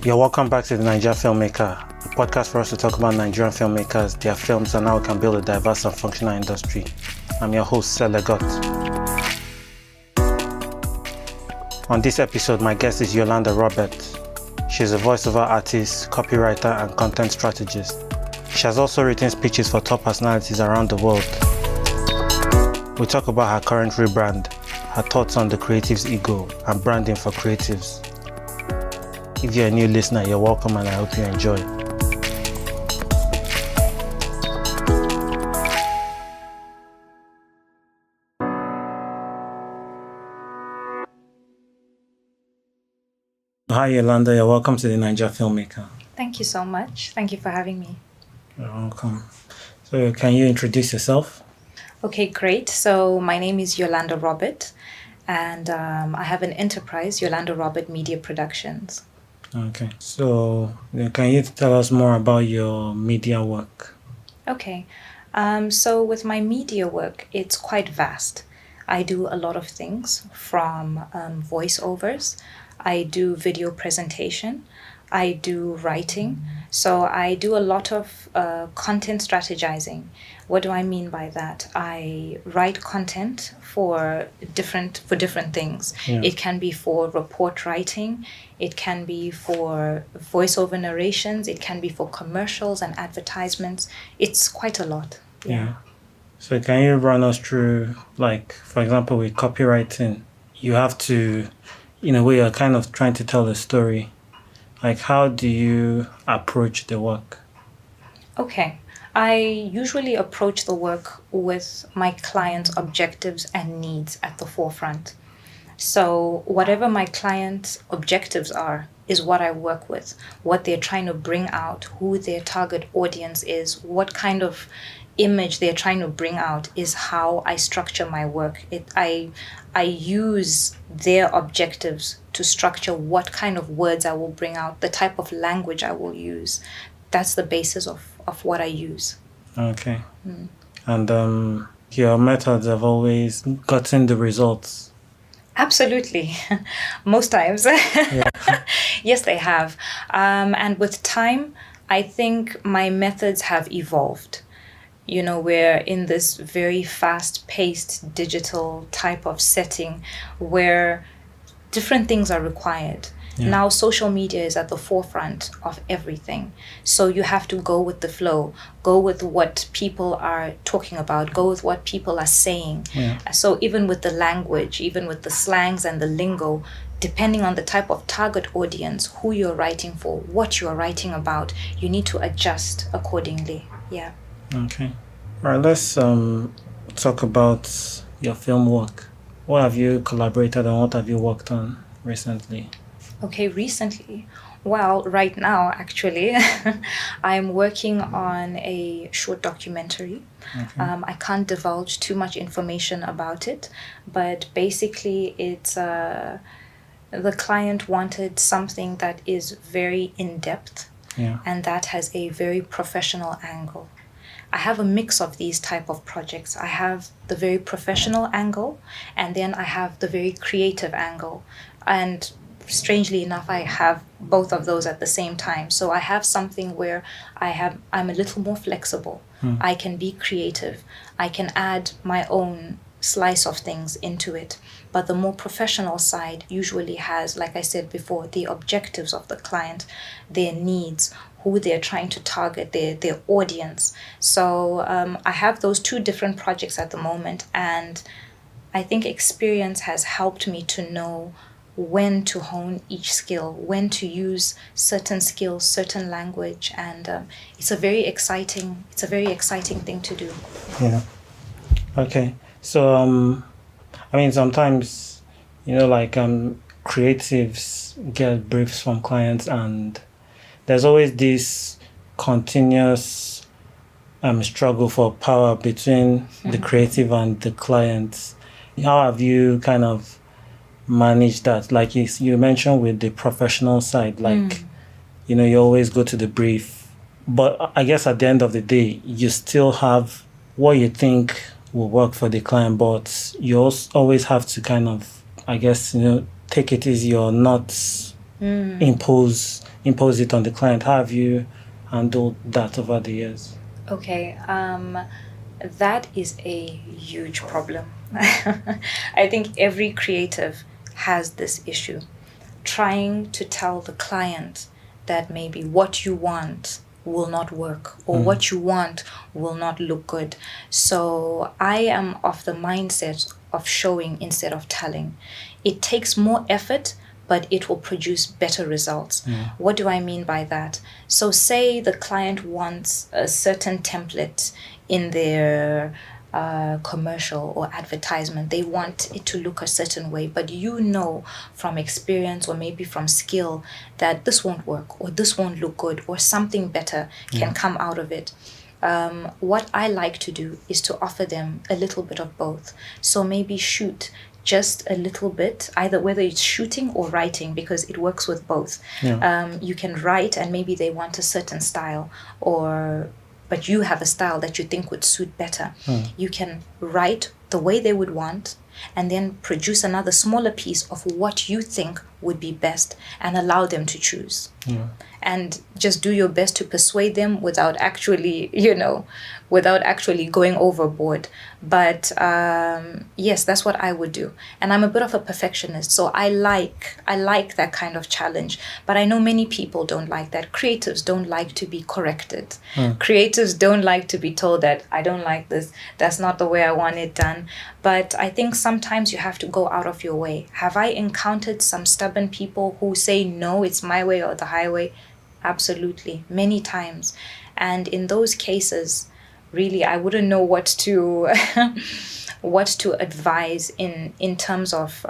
You're welcome back to the Naija Filmmaker, a podcast for us to talk about Nigerian filmmakers, their films, and how we can build a diverse and functional industry. I'm your host, Selegot. On this episode, my guest is Yolanda Robert. She's a voiceover artist, copywriter, and content strategist. She has also written speeches for top personalities around the world. We talk about her current rebrand, her thoughts on the creative's ego, and branding for creatives. If you're a new listener, you're welcome and I hope you enjoy. Hi Yolanda, you're welcome to the Naija Filmmaker. Thank you so much. Thank you for having me. You're welcome. So can you introduce yourself? Okay, great. So my name is Yolanda Robert and I have an enterprise, Yolanda Robert Media Productions. Okay, so can you tell us more about your media work? Okay, so with my media work, it's quite vast. I do a lot of things from voiceovers. I do video presentation. I do writing. So I do a lot of content strategizing. What do I mean by that? I write content for different things. Yeah. It can be for report writing. It can be for voiceover narrations. It can be for commercials and advertisements. It's quite a lot. Yeah. So can you run us through, like, for example, with copywriting, you have to, in a way, you're kind of trying to tell a story. Like, how do you approach the work? Okay. I usually approach the work with my client's objectives and needs at the forefront. So whatever my client's objectives are is what I work with, what they're trying to bring out, who their target audience is, what kind of image they're trying to bring out is how I structure my work. I use their objectives to structure what kind of words I will bring out, the type of language I will use. That's the basis of what I use. Okay. And your methods have always gotten the results? Absolutely. Most times. Yeah. Yes, they have. And with time, I think my methods have evolved. You know, we're in this very fast-paced digital type of setting where different things are required. Yeah. Now social media is at the forefront of everything. So you have to go with the flow, go with what people are talking about, go with what people are saying. Yeah. So even with the language, even with the slangs and the lingo, depending on the type of target audience, who you're writing for, what you're writing about, you need to adjust accordingly. Yeah. Okay. All right, let's talk about your film work. What have you collaborated on? What have you worked on recently? Okay, recently. Well, right now, actually, I'm working on a short documentary. Okay. I can't divulge too much information about it, but basically it's the client wanted something that is very in-depth, and that has a very professional angle. I have a mix of these type of projects. I have the very professional angle, and then I have the very creative angle. And strangely enough, I have both of those at the same time. So I have something where I'm a little more flexible. I can be creative. I can add my own slice of things into it. But the more professional side usually has, like I said before, the objectives of the client, their needs, who they're trying to target, their audience. So I have those two different projects at the moment, and I think experience has helped me to know when to hone each skill, when to use certain skills, certain language, and it's a very exciting thing to do. Yeah. Okay. So I mean, sometimes, you know, like creatives get briefs from clients, and there's always this continuous struggle for power between the creative and the client. How have you kind of managed that? Like you mentioned with the professional side, like, you know, you always go to the brief, but I guess at the end of the day, you still have what you think will work for the client, but you also always have to kind of, I guess, you know, take it easy or not impose it on the client. How have you handled that over the years? Okay, that is a huge problem. I think every creative has this issue. Trying to tell the client that maybe what you want will not work, or what you want will not look good. So I am of the mindset of showing instead of telling. It takes more effort, but it will produce better results. What do I mean by that? So say the client wants a certain template in their commercial or advertisement. They want it to look a certain way, but you know from experience or maybe from skill that this won't work, or this won't look good, or something better can come out of it. What I like to do is to offer them a little bit of both. So maybe shoot just a little bit, either whether it's shooting or writing, because it works with both. You can write and maybe they want a certain style, but you have a style that you think would suit better. You can write the way they would want and then produce another smaller piece of what you think would be best and allow them to choose. And just do your best to persuade them without actually going overboard. But yes, that's what I would do. And I'm a bit of a perfectionist, so I like that kind of challenge. But I know many people don't like that. Creatives don't like to be corrected. Creatives don't like to be told that I don't like this, that's not the way I want it done. But I think sometimes you have to go out of your way. Have I encountered some stubborn people who say, no, it's my way or the highway? Absolutely, many times. And in those cases, really, I wouldn't know what to advise in terms of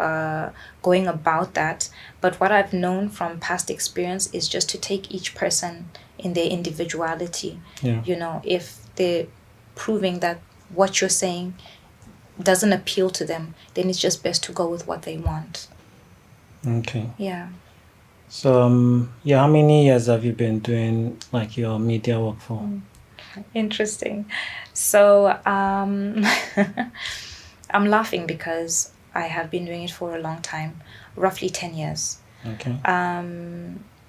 going about that. But what I've known from past experience is just to take each person in their individuality. If they're proving that what you're saying doesn't appeal to them, then it's just best to go with what they want. Okay. Yeah. So how many years have you been doing like your media work for? Interesting. So I'm laughing because I have been doing it for a long time, roughly 10 years. Okay.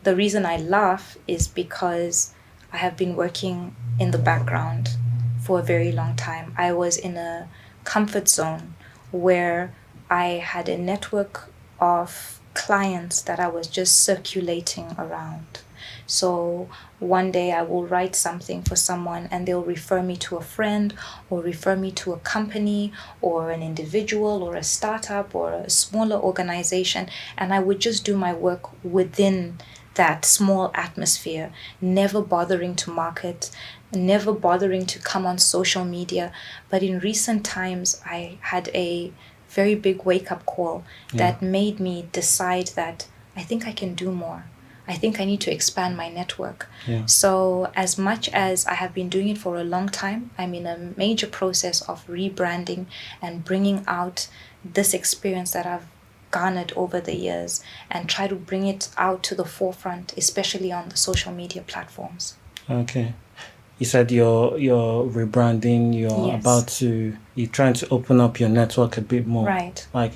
The reason I laugh is because I have been working in the background for a very long time. I was in a comfort zone where I had a network of clients that I was just circulating around. So one day I will write something for someone and they'll refer me to a friend or refer me to a company or an individual or a startup or a smaller organization, and I would just do my work within that small atmosphere, never bothering to market, never bothering to come on social media. But in recent times, I had a very big wake-up call that made me decide that I think I can do more. I think I need to expand my network. So as much as I have been doing it for a long time, I'm in a major process of rebranding and bringing out this experience that I've garnered over the years and try to bring it out to the forefront, especially on the social media platforms. Okay. You said you're rebranding, you're trying to open up your network a bit more. Right. Like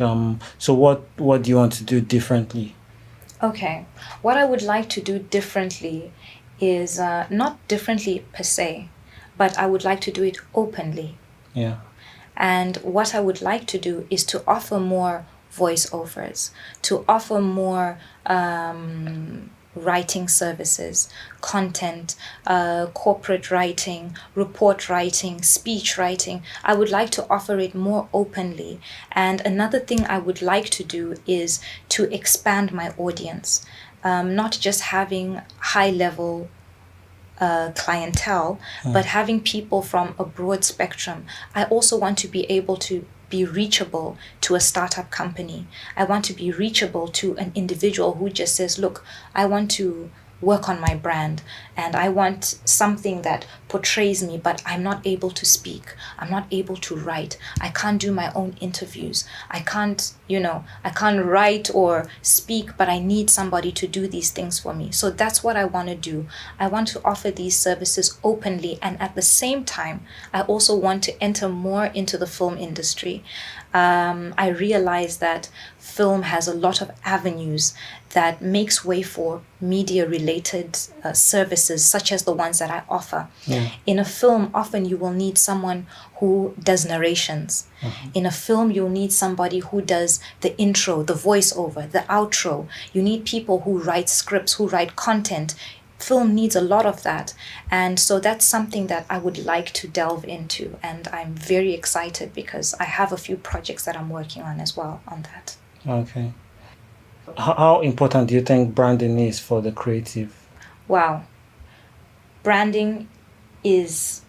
so what do you want to do differently? Okay. What I would like to do differently is not differently per se, but I would like to do it openly. Yeah. And what I would like to do is to offer more voiceovers, to offer more writing services, content, corporate writing, report writing, speech writing. I would like to offer it more openly. And another thing I would like to do is to expand my audience, not just having high-level clientele, but having people from a broad spectrum. I also want to be able to be reachable to a startup company. I want to be reachable to an individual who just says, look, I want to work on my brand and I want something that portrays me, but I'm not able to speak. I'm not able to write. I can't do my own interviews. I can't write or speak, but I need somebody to do these things for me. So that's what I want to do. I want to offer these services openly, and at the same time, I also want to enter more into the film industry. I realized that film has a lot of avenues that makes way for media related services such as the ones that I offer. Yeah. In a film, often you will need someone who does narrations. In a film, you'll need somebody who does the intro, the voiceover, the outro. You need people who write scripts, who write content. Film needs a lot of that. And so that's something that I would like to delve into. And I'm very excited because I have a few projects that I'm working on as well on that. Okay. How important do you think branding is for the creative? Wow. Branding is,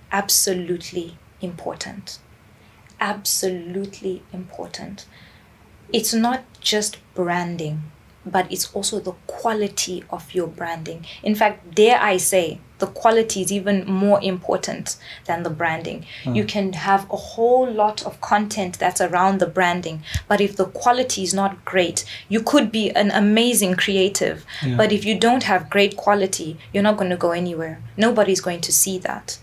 absolutely important. Absolutely important. It's not just branding, but it's also the quality of your branding. In fact, dare I say, the quality is even more important than the branding. You can have a whole lot of content that's around the branding, but if the quality is not great, you could be an amazing creative, but if you don't have great quality, you're not going to go anywhere. Nobody's going to see that.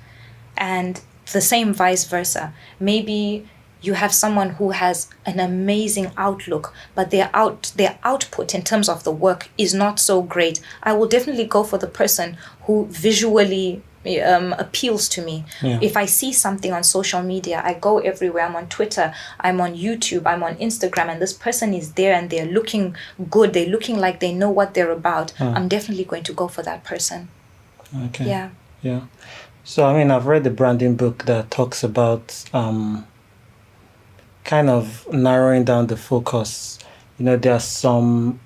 And the same vice versa. Maybe you have someone who has an amazing outlook, but their output in terms of the work is not so great. I will definitely go for the person who visually appeals to me. Yeah. If I see something on social media, I go everywhere. I'm on Twitter, I'm on YouTube, I'm on Instagram, and this person is there and they're looking good. They're looking like they know what they're about. I'm definitely going to go for that person. Okay. Yeah. Yeah. So, I've read the branding book that talks about kind of narrowing down the focus. There are some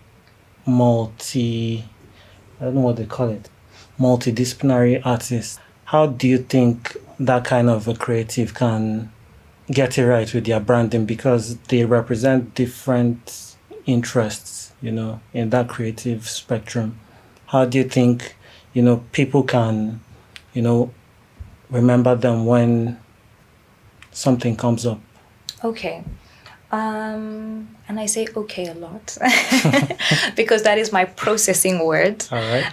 I don't know what they call it, multidisciplinary artists. How do you think that kind of a creative can get it right with their branding? Because they represent different interests, in that creative spectrum. How do you think, people can, remember them when something comes up? Okay. And I say okay a lot because that is my processing word. All right.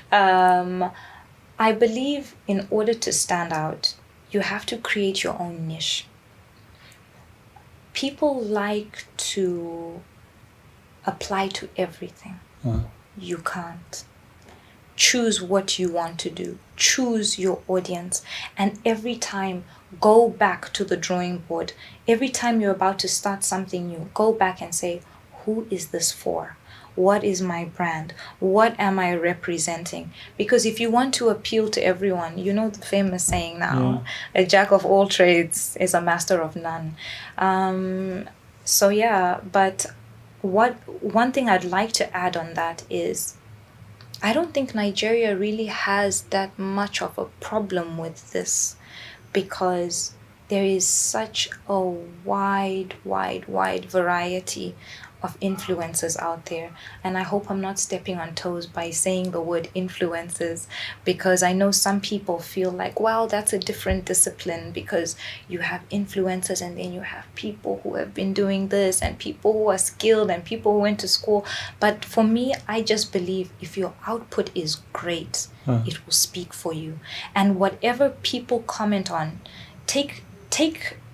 I believe in order to stand out, you have to create your own niche. People like to apply to everything. You can't. Choose what you want to do. Choose your audience. And every time, go back to the drawing board. Every time you're about to start something new, go back and say, who is this for? What is my brand? What am I representing? Because if you want to appeal to everyone, the famous saying now, a jack of all trades is a master of none. But one thing I'd like to add on that is, I don't think Nigeria really has that much of a problem with this because there is such a wide variety of influencers out there. And I hope I'm not stepping on toes by saying the word influencers, because I know some people feel like, well, that's a different discipline because you have influencers and then you have people who have been doing this and people who are skilled and people who went to school. But for me, I just believe if your output is great, it will speak for you. And whatever people comment on, take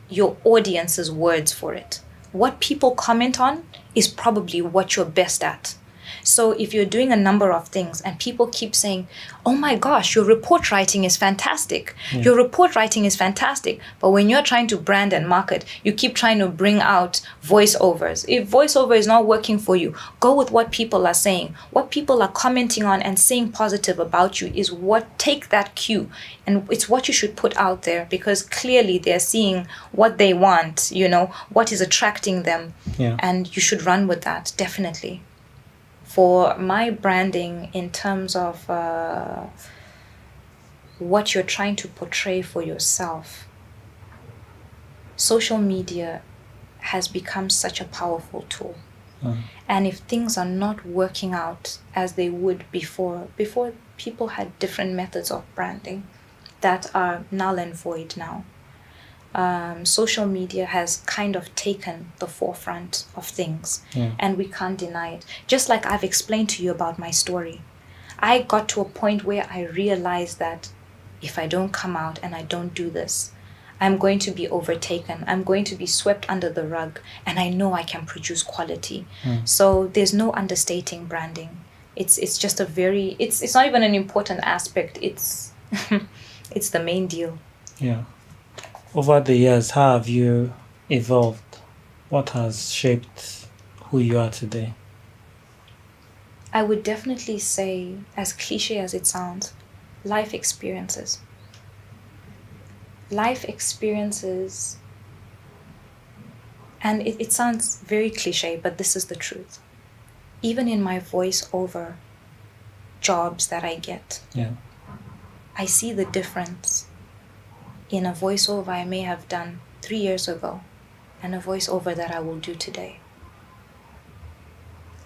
your audience's words for it. What people comment on is probably what you're best at. So if you're doing a number of things and people keep saying, oh my gosh, your report writing is fantastic. Your report writing is fantastic. But when you're trying to brand and market, you keep trying to bring out voiceovers. If voiceover is not working for you, go with what people are saying. What people are commenting on and saying positive about you is take that cue. And it's what you should put out there because clearly they're seeing what they want, what is attracting them. Yeah. And you should run with that, definitely. For my branding in terms of what you're trying to portray for yourself, social media has become such a powerful tool. And if things are not working out as they would before people had different methods of branding that are null and void now. Social media has kind of taken the forefront of things and we can't deny it. Just like I've explained to you about my story. I got to a point where I realized that if I don't come out and I don't do this, I'm going to be overtaken. I'm going to be swept under the rug, and I know I can produce quality. So there's no understating branding. It's just a very, it's not even an important aspect. It's it's the main deal. Yeah. Over the years, how have you evolved? What has shaped who you are today? I would definitely say, as cliche as it sounds, life experiences. Life experiences, and it sounds very cliche, but this is the truth. Even in my voiceover jobs that I get, Yeah. I see the difference in a voiceover I may have done 3 years ago and a voiceover that I will do today.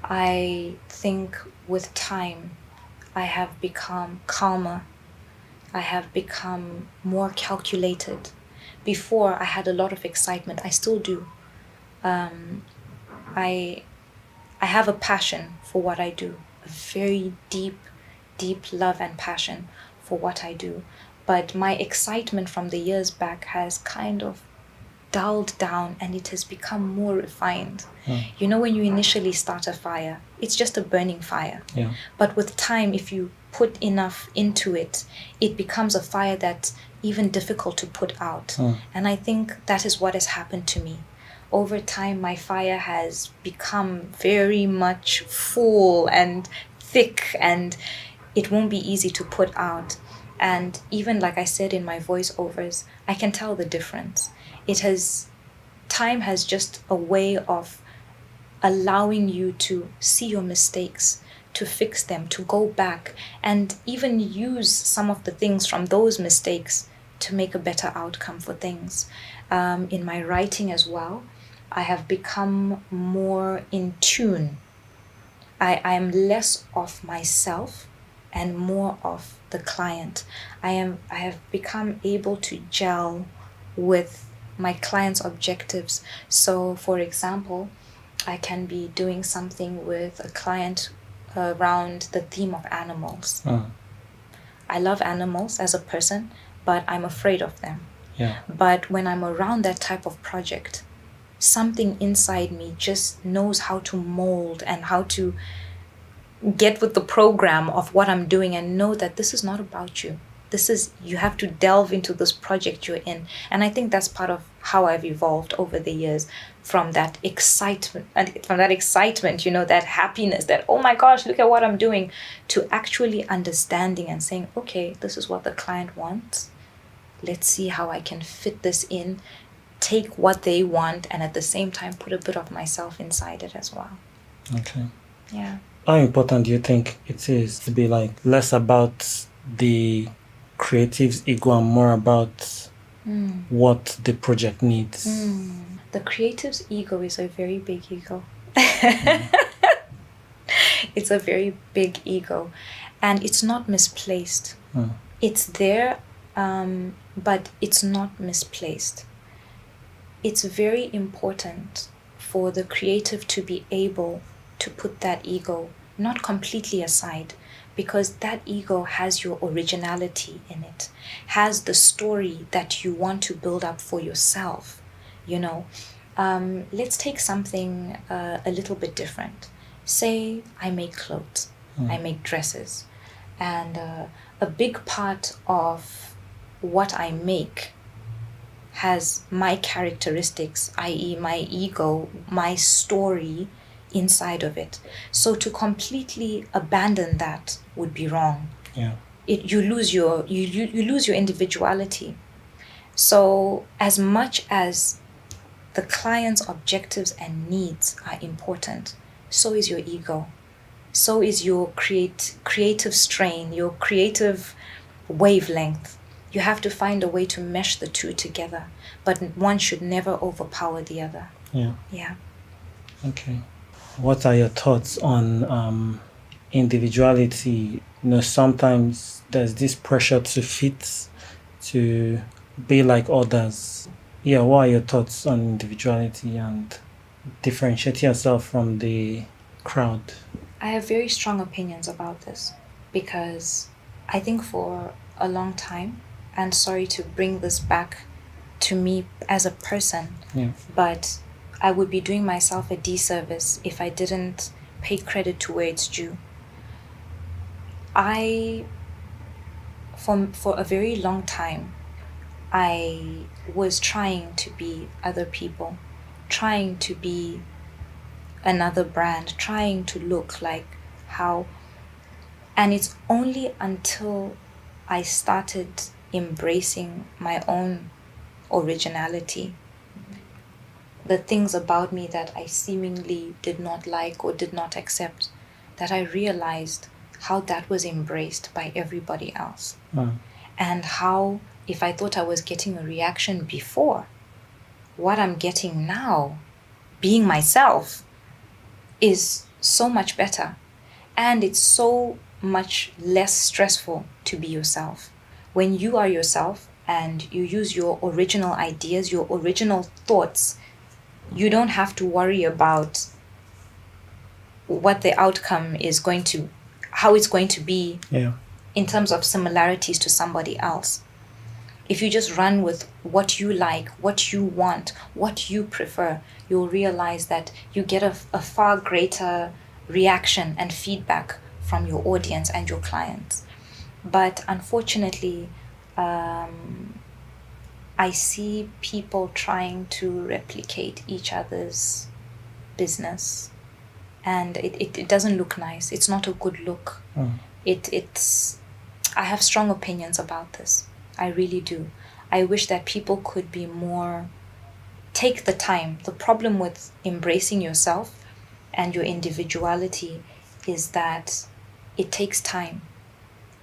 I think with time, I have become calmer. I have become more calculated. Before, I had a lot of excitement. I still do. I have a passion for what I do, a very deep, deep love and passion for what I do. But my excitement from the years back has kind of dulled down, and it has become more refined. You know, when you initially start a fire, it's just a burning fire. Yeah. But with time, if you put enough into it, it becomes a fire that's even difficult to put out. And I think that is what has happened to me. Over time, my fire has become very much full and thick, and it won't be easy to put out. And even like I said in my voiceovers, I can tell the difference. Time has just a way of allowing you to see your mistakes, to fix them, to go back, and even use some of the things from those mistakes to make a better outcome for things. In my writing as well, I have become more in tune. I am less of myself and more of the client. I have become able to gel with my client's objectives. So, for example, I can be doing something with a client around the theme of animals. I love animals as a person, but I'm afraid of them. Yeah. But when I'm around that type of project, something inside me just knows how to mold and how to get with the program of what I'm doing and know that this is not about you. You have to delve into this project you're in. And I think that's part of how I've evolved over the years, from that excitement, you know, that happiness, that, oh my gosh, look at what I'm doing, to actually understanding and saying, okay, this is what the client wants. Let's see how I can fit this in, take what they want, and at the same time put a bit of myself inside it as well. Okay. Yeah. How important do you think it is to be like less about the creative's ego and more about what the project needs? The creative's ego is a very big ego. It's a very big ego, and it's not misplaced. It's there, but it's not misplaced. It's very important for the creative to be able to put that ego not completely aside, because that ego has your originality in it, has the story that you want to build up for yourself. You know, let's take something a little bit different. Say I make clothes, I make dresses, and a big part of what I make has my characteristics, i.e. my ego, my story inside of it. So to completely abandon that would be wrong. Yeah. You lose your individuality. So as much as the client's objectives and needs are important, so is your ego. So is your creative strain, your creative wavelength. You have to find a way to mesh the two together, but one should never overpower the other. Yeah. Okay. What are your thoughts on individuality? You know, sometimes there's this pressure to fit, to be like others. Yeah, what are your thoughts on individuality and differentiate yourself from the crowd? I have very strong opinions about this, because I think for a long time, and sorry to bring this back to me as a person. Yeah. But I would be doing myself a disservice if I didn't pay credit to where it's due. For a very long time, I was trying to be other people, trying to be another brand, trying to look like how. And it's only until I started embracing my own originality, the things about me that I seemingly did not like or did not accept, that I realized how that was embraced by everybody else. And how, if I thought I was getting a reaction before, what I'm getting now, being myself, is so much better. And it's so much less stressful to be yourself. When you are yourself and you use your original ideas, your original thoughts, you don't have to worry about what the outcome is going to, how it's going to be in terms of similarities to somebody else. If you just run with what you like, what you want, what you prefer, you'll realize that you get a far greater reaction and feedback from your audience and your clients. But unfortunately, I see people trying to replicate each other's business, and it doesn't look nice. It's not a good look. I have strong opinions about this. I really do. I wish that people could be more, take the time. The problem with embracing yourself and your individuality is that it takes time.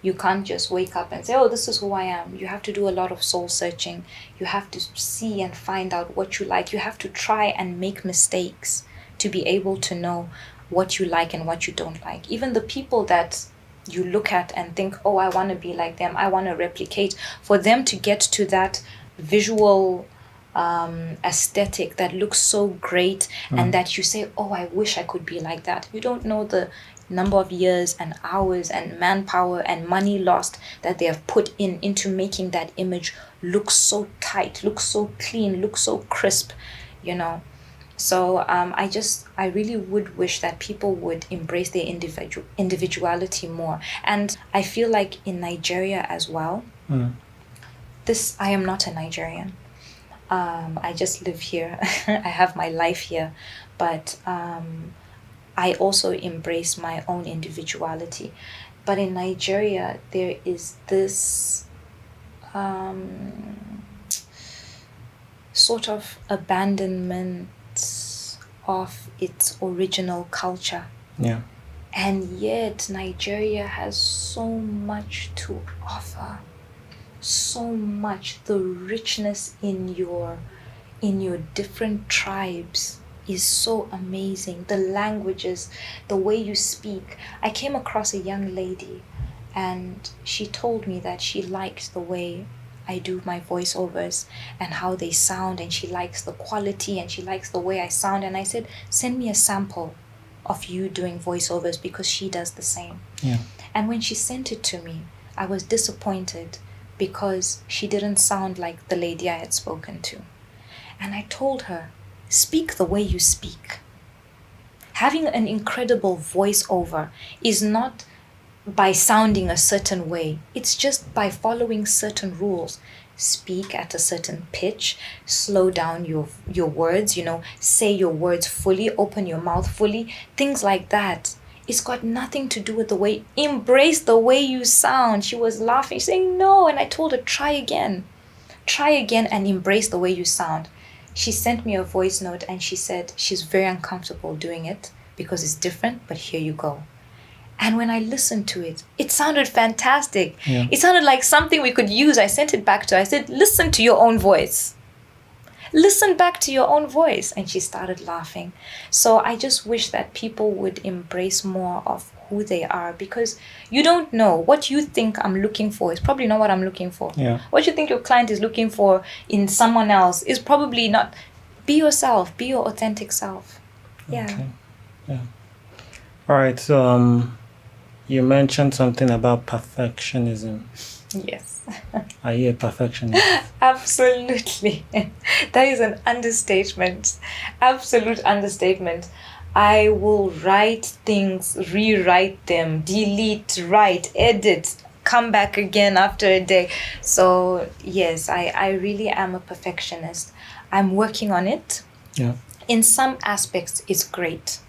You can't just wake up and say, oh, this is who I am. You have to do a lot of soul searching. You have to see and find out what you like. You have to try and make mistakes to be able to know what you like and what you don't like. Even the people that you look at and think, oh, I want to be like them, I want to replicate, for them to get to that visual aesthetic that looks so great and that you say, oh, I wish I could be like that. You don't know the number of years and hours and manpower and money lost that they have put into making that image look so tight, look so clean, look so crisp, you know. So I really would wish that people would embrace their individuality more. And I feel like in Nigeria as well, I am not a Nigerian. I just live here. I have my life here. But I also embrace my own individuality. But in Nigeria, there is this sort of abandonment of its original culture. Yeah. And yet Nigeria has so much to offer. So much. The richness in your different tribes is so amazing. The languages, the way you speak. I came across a young lady and she told me that she liked the way I do my voiceovers and how they sound, and she likes the quality and she likes the way I sound. And I said, send me a sample of you doing voiceovers, because she does the same. Yeah. And when she sent it to me, I was disappointed because she didn't sound like the lady I had spoken to. And I told her, speak the way you speak. Having an incredible voiceover is not by sounding a certain way. It's just by following certain rules. Speak at a certain pitch, slow down your words, say your words fully, open your mouth fully, things like that. It's got nothing to do with the way, embrace the way you sound. She was laughing, saying no, and I told her, try again and embrace the way you sound. She sent me a voice note and she said she's very uncomfortable doing it because it's different, but here you go. And when I listened to it, it sounded fantastic. Yeah. It sounded like something we could use. I sent it back to her. I said, listen to your own voice. Listen back to your own voice. And she started laughing. So I just wish that people would embrace more of who they are, because you don't know what you think I'm looking for is probably not what I'm looking for. Yeah. What you think your client is looking for in someone else is probably not. Be yourself. Be your authentic self. Yeah. Okay. Yeah. All right. So you mentioned something about perfectionism. Yes. Are you a perfectionist? Absolutely. That is an understatement. Absolute understatement. I will write things, rewrite them, delete, write, edit, come back again after a day. So, yes, I really am a perfectionist. I'm working on it. Yeah. In some aspects, it's great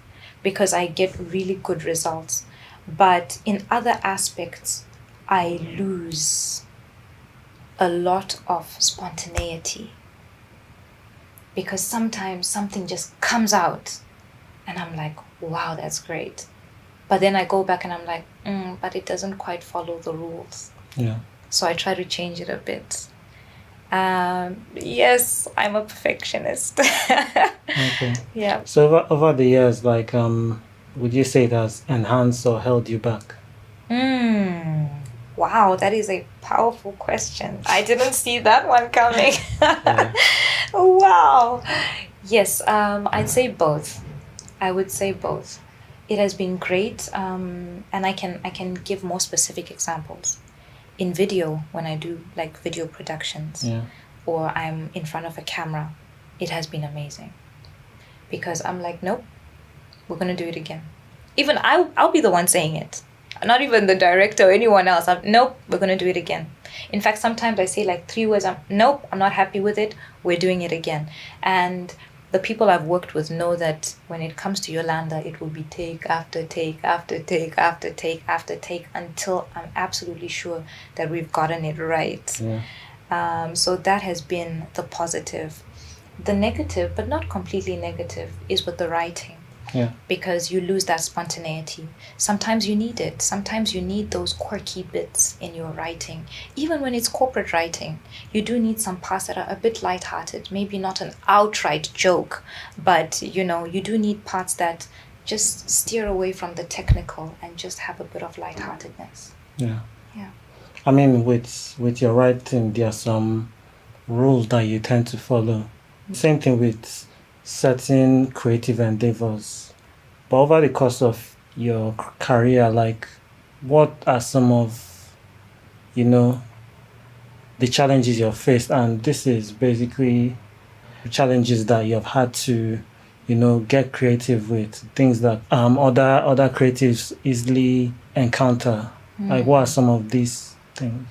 because I get really good results. But in other aspects, I lose a lot of spontaneity because sometimes something just comes out and I'm like, wow, that's great. But then I go back and I'm like, but it doesn't quite follow the rules. Yeah. So I try to change it a bit. Yes, I'm a perfectionist. Okay. Yeah. So over the years, like, would you say it has enhanced or held you back? Wow, that is a powerful question. I didn't see that one coming. Yeah. Wow. Yes, I'd say both. I would say both. It has been great, and I can give more specific examples. In video, when I do like video productions, Yeah. or I'm in front of a camera, it has been amazing. Because I'm like, nope, we're gonna do it again. Even I'll be the one saying it, not even the director or anyone else. Nope, we're gonna do it again. In fact, sometimes I say like 3 words. Nope, I'm not happy with it. We're doing it again. And the people I've worked with know that when it comes to Yolanda, it will be take after take after take after take after take until I'm absolutely sure that we've gotten it right. Yeah. So that has been the positive. The negative, but not completely negative, is with the writing. Yeah. Because you lose that spontaneity. Sometimes you need it. Sometimes you need those quirky bits in your writing. Even when it's corporate writing, you do need some parts that are a bit lighthearted. Maybe not an outright joke, but you do need parts that just steer away from the technical and just have a bit of lightheartedness. Yeah. Yeah. I mean, with your writing, there are some rules that you tend to follow. Same thing with certain creative endeavors. But over the course of your career, like, what are some of, the challenges you've faced? And this is basically challenges that you have had to, get creative with, things that other creatives easily encounter. Like, what are some of these things?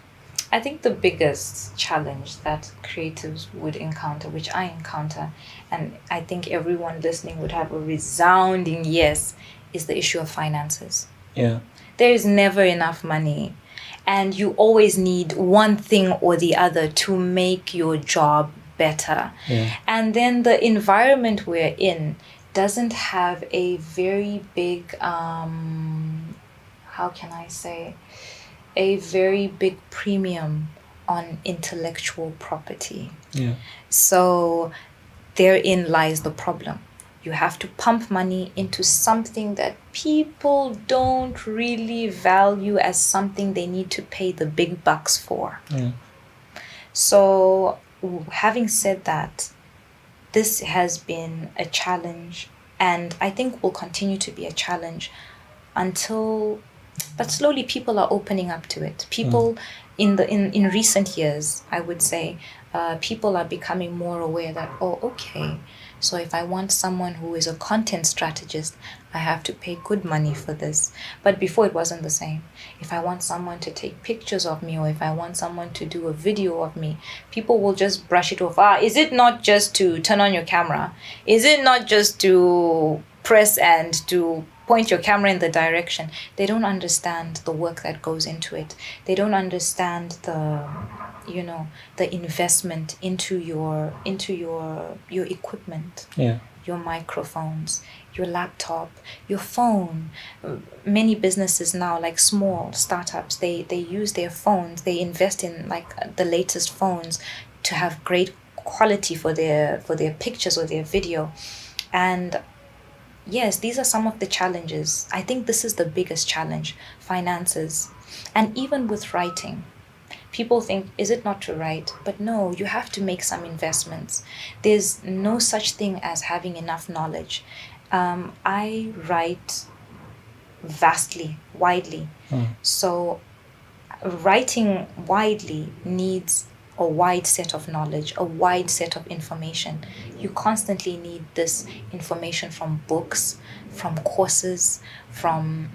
I think the biggest challenge that creatives would encounter, which I encounter, and I think everyone listening would have a resounding yes, is the issue of finances. Yeah. There is never enough money, and you always need one thing or the other to make your job better. Yeah. And then the environment we're in doesn't have a very big, how can I say, a very big premium on intellectual property. Yeah. So therein lies the problem. You have to pump money into something that people don't really value as something they need to pay the big bucks for. Yeah. So having said that, this has been a challenge, and I think will continue to be a challenge but slowly people are opening up to it. People in recent years, I would say, people are becoming more aware that, okay, so if I want someone who is a content strategist, I have to pay good money for this. But before it wasn't the same. If I want someone to take pictures of me, or if I want someone to do a video of me, people will just brush it off. Is it not just to turn on your camera? Is it not just to press and to point your camera in the direction? They don't understand the work that goes into it. They don't understand the investment into your equipment. Yeah. Your microphones, your laptop, your phone. Many businesses now, like small startups, they use their phones. They invest in like the latest phones to have great quality for their pictures or their video. And yes, these are some of the challenges. I think this is the biggest challenge, finances. And even with writing, people think, is it not to write? But no, you have to make some investments. There's no such thing as having enough knowledge. I write vastly, widely. So writing widely needs a wide set of knowledge, a wide set of information. You constantly need this information from books, from courses, from,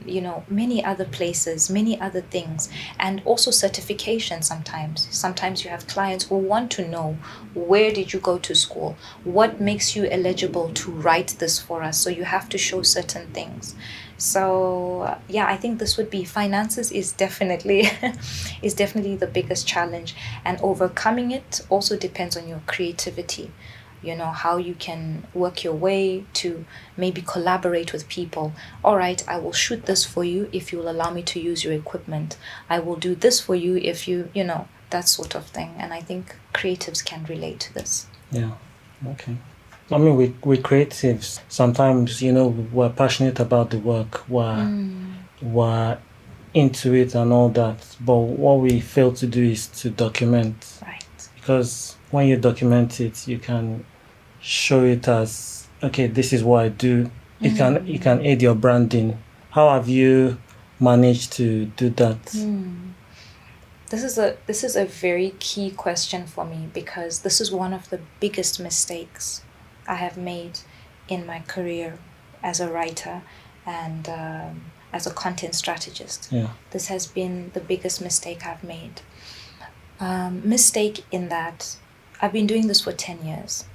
many other places, many other things, and also certification sometimes. Sometimes you have clients who want to know, where did you go to school? What makes you eligible to write this for us? So you have to show certain things. So yeah, I think this would be finances is definitely is definitely the biggest challenge, and overcoming it also depends on your creativity. How you can work your way to maybe collaborate with people. All right, I will shoot this for you if you'll allow me to use your equipment. I will do this for you if that sort of thing. And I think creatives can relate to this. Yeah. Okay. I mean, with creatives, sometimes, we're passionate about the work, we're into it and all that. But what we fail to do is to document. Right. Because when you document it, you can show it as, okay, this is what I do. It can aid your branding. How have you managed to do that? This is a very key question for me, because this is one of the biggest mistakes I have made in my career as a writer and as a content strategist. Yeah. This has been the biggest mistake I've made. Mistake in that I've been doing this for 10 years.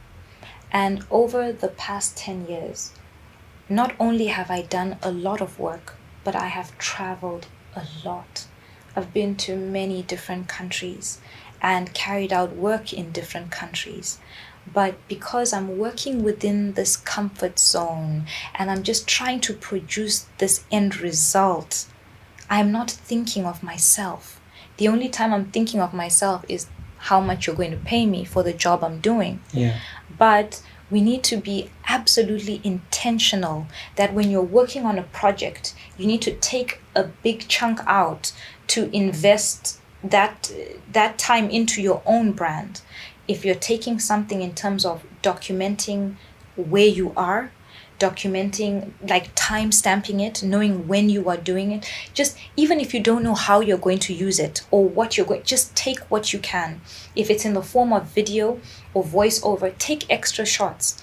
And over the past 10 years, not only have I done a lot of work, but I have traveled a lot. I've been to many different countries and carried out work in different countries. But because I'm working within this comfort zone and I'm just trying to produce this end result, I'm not thinking of myself. The only time I'm thinking of myself is how much you're going to pay me for the job I'm doing. Yeah. But we need to be absolutely intentional that when you're working on a project, you need to take a big chunk out to invest that time into your own brand. If you're taking something in terms of documenting where you are, documenting, like time stamping it, knowing when you are doing it, just even if you don't know how you're going to use it or what you're going, just take what you can. If it's in the form of video or voiceover, take extra shots.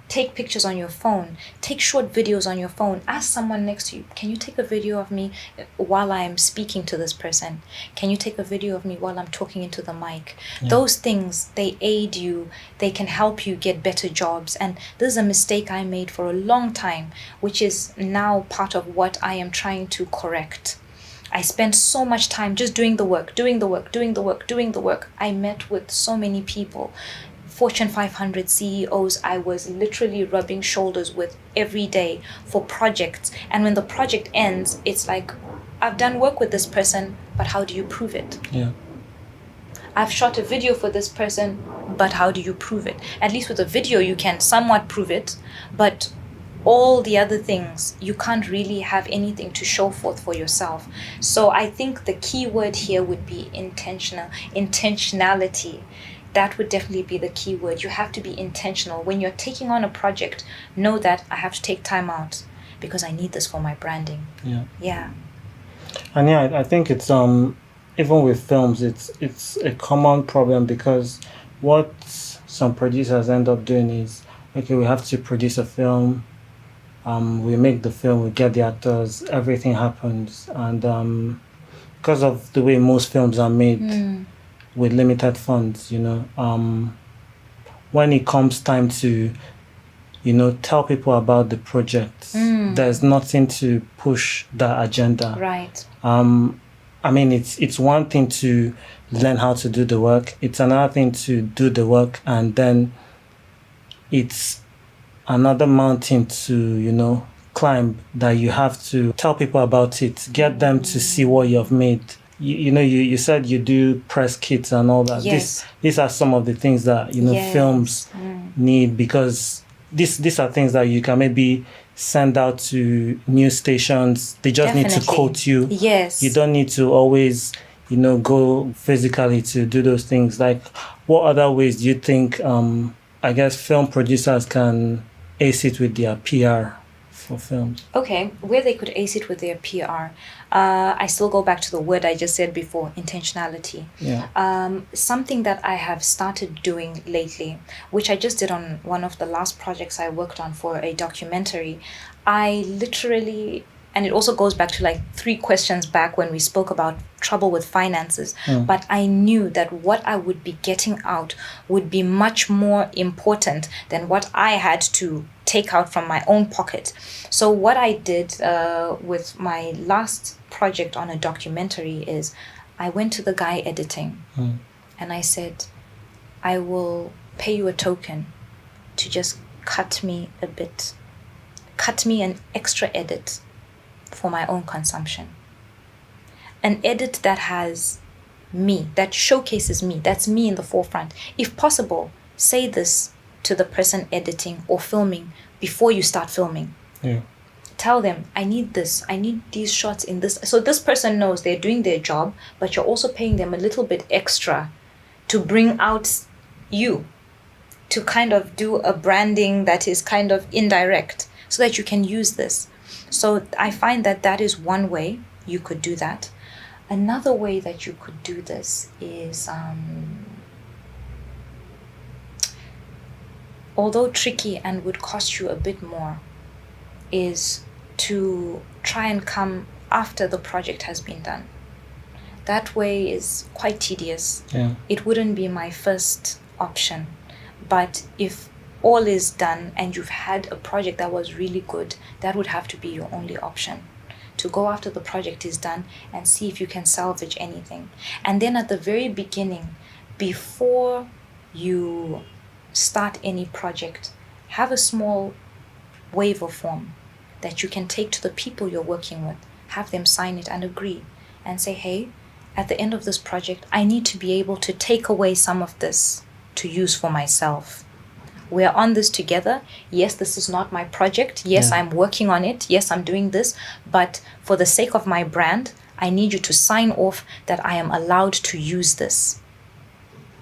Take pictures on your phone. Take short videos on your phone. Ask someone next to you, can you take a video of me while I'm speaking to this person? Can you take a video of me while I'm talking into the mic? Yeah. Those things, they aid you. They can help you get better jobs. And this is a mistake I made for a long time, which is now part of what I am trying to correct. I spent so much time just doing the work. I met with so many people. Fortune 500 CEOs I was literally rubbing shoulders with every day for projects. And when the project ends, it's like, I've done work with this person, but how do you prove it? Yeah. I've shot a video for this person, but how do you prove it? At least with a video, you can somewhat prove it, but all the other things, you can't really have anything to show forth for yourself. So I think the key word here would be intentionality. That would definitely be the key word. You have to be intentional. When you're taking on a project, know that I have to take time out because I need this for my branding. Yeah. Yeah. And yeah, I think it's even with films, it's a common problem, because what some producers end up doing is, okay, we have to produce a film, we make the film, we get the actors, everything happens, and because of the way most films are made, with limited funds, when it comes time to, tell people about the project, there's nothing to push that agenda. Right. I mean, it's one thing to learn how to do the work. It's another thing to do the work, and then it's another mountain to, climb, that you have to tell people about it, get them to see what you've made. You said you do press kits and all that. Yes. These are some of the things that, Yes. films need, because these are things that you can maybe send out to news stations. They just need to quote you. Yes. You don't need to always, go physically to do those things. Like, what other ways do you think, I guess, film producers can ace it with their PR for films? Okay, where they could ace it with their PR. I still go back to the word I just said before, intentionality. Yeah. Something that I have started doing lately, which I just did on one of the last projects I worked on for a documentary, I literally, and it also goes back to like 3 questions back when we spoke about trouble with finances, but I knew that what I would be getting out would be much more important than what I had to take out from my own pocket. So what I did with my last project on a documentary is I went to the guy editing and I said, I will pay you a token to just cut me a bit, cut me an extra edit for my own consumption. An edit that has me, that showcases me, that's me in the forefront. If possible, say this to the person editing or filming before you start filming. Yeah. Tell them, I need this, I need these shots in this. So this person knows they're doing their job, but you're also paying them a little bit extra to bring out you, to kind of do a branding that is kind of indirect so that you can use this. So I find that that is one way you could do that. Another way that you could do this is, although tricky and would cost you a bit more, is to try and come after the project has been done. That way is quite tedious. Yeah. It wouldn't be my first option. But if all is done and you've had a project that was really good, that would have to be your only option. To go after the project is done and see if you can salvage anything. And then at the very beginning, before you start any project, have a small waiver form that you can take to the people you're working with. Have them sign it and agree and say, hey, at the end of this project, I need to be able to take away some of this to use for myself. We're on this together. Yes, this is not my project. Yes, I'm working on it. Yes, I'm doing this. But for the sake of my brand, I need you to sign off that I am allowed to use this.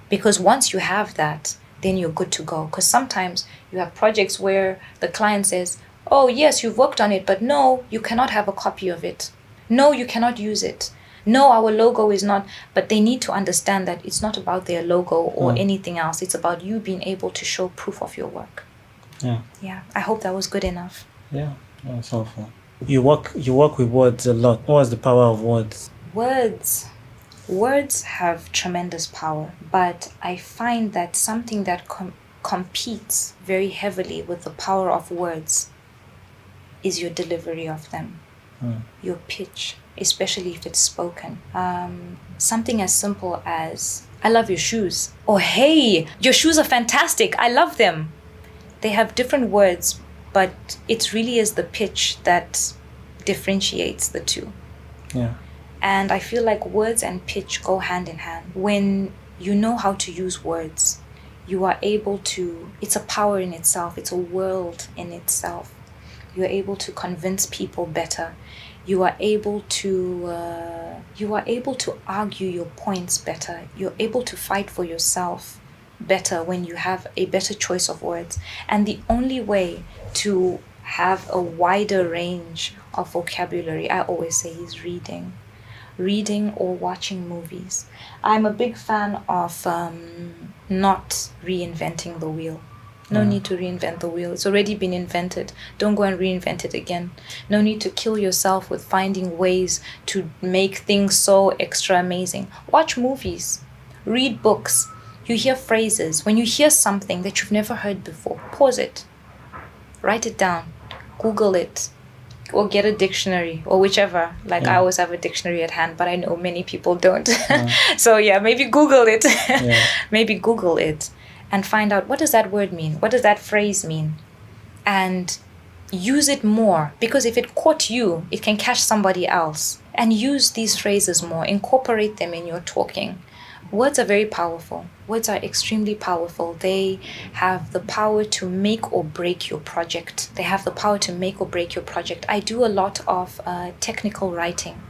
Because once you have that, then you're good to go. Because sometimes you have projects where the client says, oh, yes, you've worked on it, but no, you cannot have a copy of it. No, you cannot use it. No, our logo is not, but they need to understand that it's not about their logo or anything else. It's about you being able to show proof of your work. Yeah. Yeah, I hope that was good enough. Yeah, that's helpful. You work with words a lot. What is the power of words? Words have tremendous power, but I find that something that competes very heavily with the power of words is your delivery of them, your pitch, especially if it's spoken. Something as simple as, I love your shoes, or hey, your shoes are fantastic, I love them. They have different words, but it really is the pitch that differentiates the two. Yeah. And I feel like words and pitch go hand in hand. When you know how to use words, you are able to, it's a power in itself, it's a world in itself. You're able to convince people better. You are able to argue your points better. You're able to fight for yourself better when you have a better choice of words. And the only way to have a wider range of vocabulary, I always say, is reading or watching movies. I'm a big fan of not reinventing the wheel. No need to reinvent the wheel. It's already been invented. Don't go and reinvent it again. No need to kill yourself with finding ways to make things so extra amazing. Watch movies. Read books. You hear phrases. When you hear something that you've never heard before, pause it. Write it down. Google it. Or get a dictionary or whichever. I always have a dictionary at hand, but I know many people don't. So maybe Google it. Maybe Google it. And find out, what does that word mean? What does that phrase mean? And use it more, because if it caught you, it can catch somebody else. And use these phrases more. Incorporate them in your talking. Words are very powerful. Words are extremely powerful. They have the power to make or break your project. They have the power to make or break your project. I do a lot of technical writing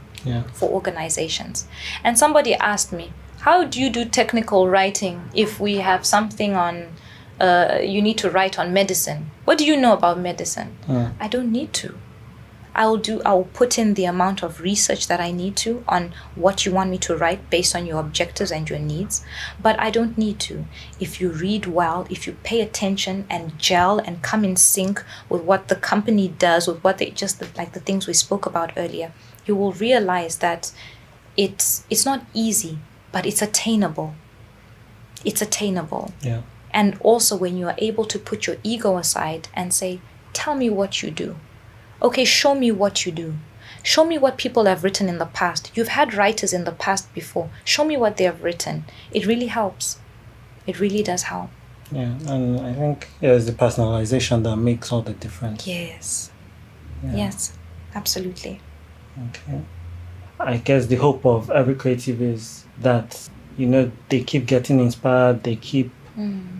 for organizations. And somebody asked me, how do you do technical writing if we have something on you need to write on medicine. What do you know about medicine? I don't need to. I'll put in the amount of research that I need to on what you want me to write based on your objectives and your needs, but I don't need to. If you read well, if you pay attention and gel and come in sync with what the company does, with what they just like the things we spoke about earlier, you will realize that it's not easy, but it's attainable. It's attainable. Yeah. And also when you are able to put your ego aside and say, tell me what you do. Okay, show me what you do. Show me what people have written in the past. You've had writers in the past before. Show me what they have written. It really helps. It really does help. Yeah, and I think it's the personalization that makes all the difference. Yes. Yeah. Yes, absolutely. Okay. I guess the hope of every creative is that, they keep getting inspired, they keep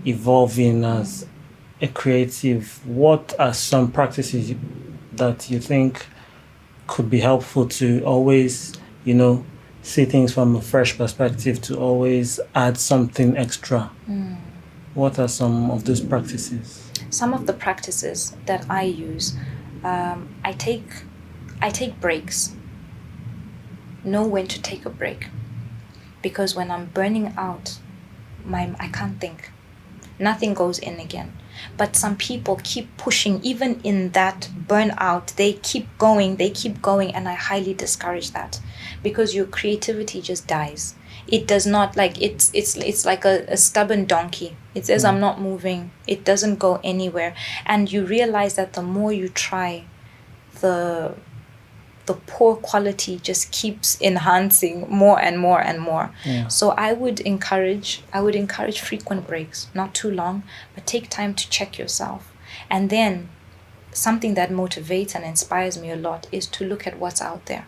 evolving as a creative. What are some practices that you think could be helpful to always, see things from a fresh perspective, to always add something extra? What are some of those practices? Some of the practices that I use, I take breaks. Know when to take a break, because when I'm burning out, I can't think. Nothing goes in again. But some people keep pushing, even in that burnout, they keep going, and I highly discourage that, because your creativity just dies. It does not, it's like a stubborn donkey. It says, I'm not moving. It doesn't go anywhere. And you realize that the more you try, the poor quality just keeps enhancing more and more and more. Yeah. So I would encourage frequent breaks, not too long, but take time to check yourself. And then something that motivates and inspires me a lot is to look at what's out there.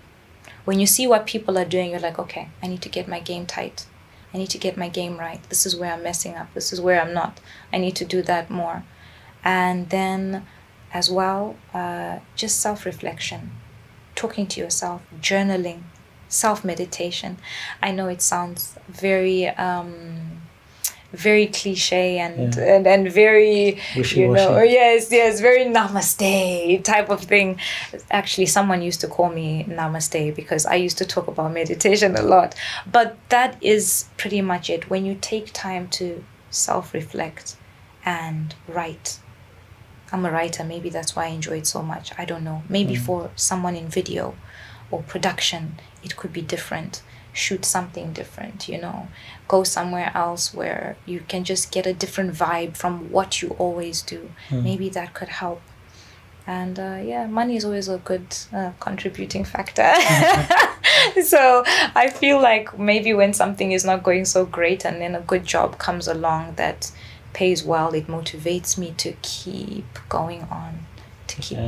When you see what people are doing, you're like, okay, I need to get my game tight. I need to get my game right. This is where I'm messing up. This is where I'm not. I need to do that more. And then as well, just self-reflection. Talking to yourself, journaling, self-meditation. I know it sounds very very cliche and very wishy-washy. yes, very namaste type of thing. Actually, someone used to call me namaste because I used to talk about meditation a lot. But that is pretty much it. When you take time to self-reflect and write. I'm a writer, maybe that's why I enjoy it so much. I don't know. Maybe for someone in video or production, it could be different. Shoot something different, Go somewhere else where you can just get a different vibe from what you always do. Maybe that could help. And money is always a good contributing factor. So I feel like maybe when something is not going so great and then a good job comes along that pays well, it motivates me to keep going on,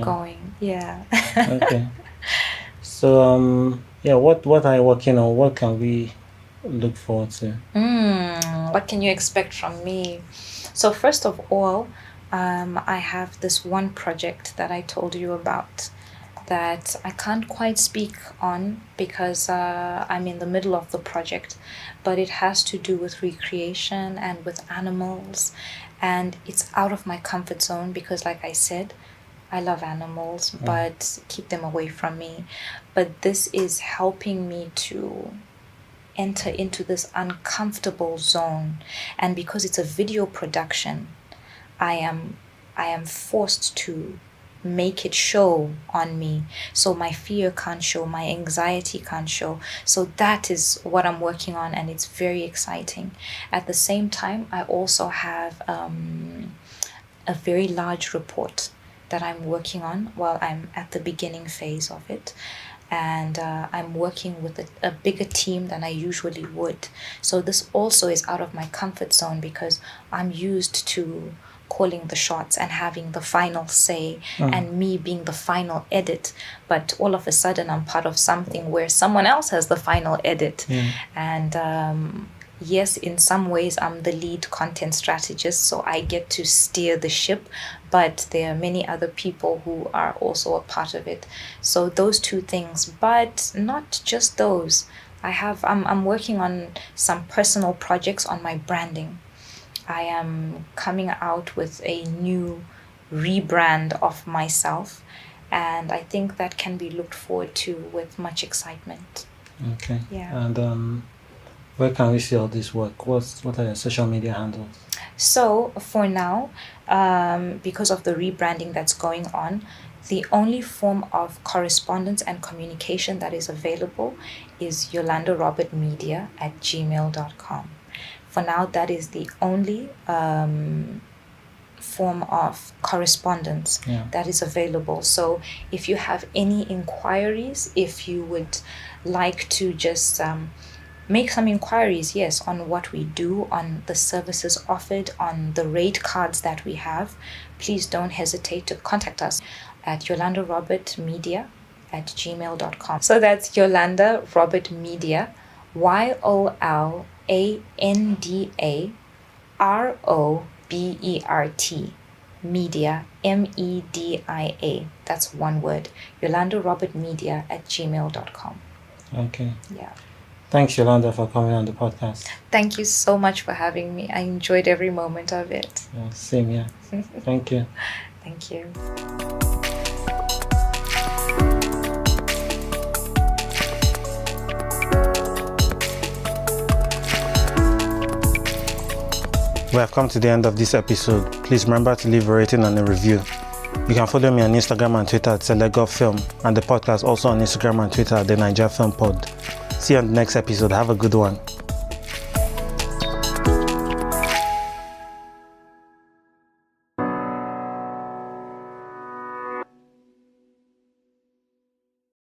going. Yeah. Okay. So what are you working on? What can we look forward to? What can you expect from me? So first of all, I have this one project that I told you about that I can't quite speak on because I'm in the middle of the project, but it has to do with recreation and with animals, and it's out of my comfort zone because, like I said, I love animals, but keep them away from me. But this is helping me to enter into this uncomfortable zone, and because it's a video production, I am forced to make it show on me, so my fear can't show, my anxiety can't show. So that is what I'm working on, and it's very exciting. At the same time, I also have a very large report that I'm working on while I'm at the beginning phase of it, and I'm working with a bigger team than I usually would. So this also is out of my comfort zone because I'm used to calling the shots and having the final say and me being the final edit, but all of a sudden I'm part of something where someone else has the final edit. And yes, in some ways I'm the lead content strategist, so I get to steer the ship, but there are many other people who are also a part of it. So those two things, but not just those. I'm working on some personal projects on my branding. I am coming out with a new rebrand of myself, and I think that can be looked forward to with much excitement. Okay. Yeah. And where can we see all this work? What are your social media handles? So for now, because of the rebranding that's going on, the only form of correspondence and communication that is available is Yolanda Robert Media at gmail.com. For now, that is the only form of correspondence that is available. So if you have any inquiries, if you would like to just make some inquiries, yes, on what we do, on the services offered, on the rate cards that we have, please don't hesitate to contact us at Yolanda Robert Media at gmail.com. So that's Yolanda Robert Media, YOLANDA ROBERT Media, MEDIA. That's one word. Yolanda Robert Media at gmail.com. Okay. Yeah. Thanks, Yolanda, for coming on the podcast. Thank you so much for having me. I enjoyed every moment of it. Yeah, same here. Thank you. Thank you. We have come to the end of this episode. Please remember to leave a rating and a review. You can follow me on Instagram and Twitter at SelegofFilm, and the podcast also on Instagram and Twitter at the Naija Film Pod. See you on the next episode. Have a good one.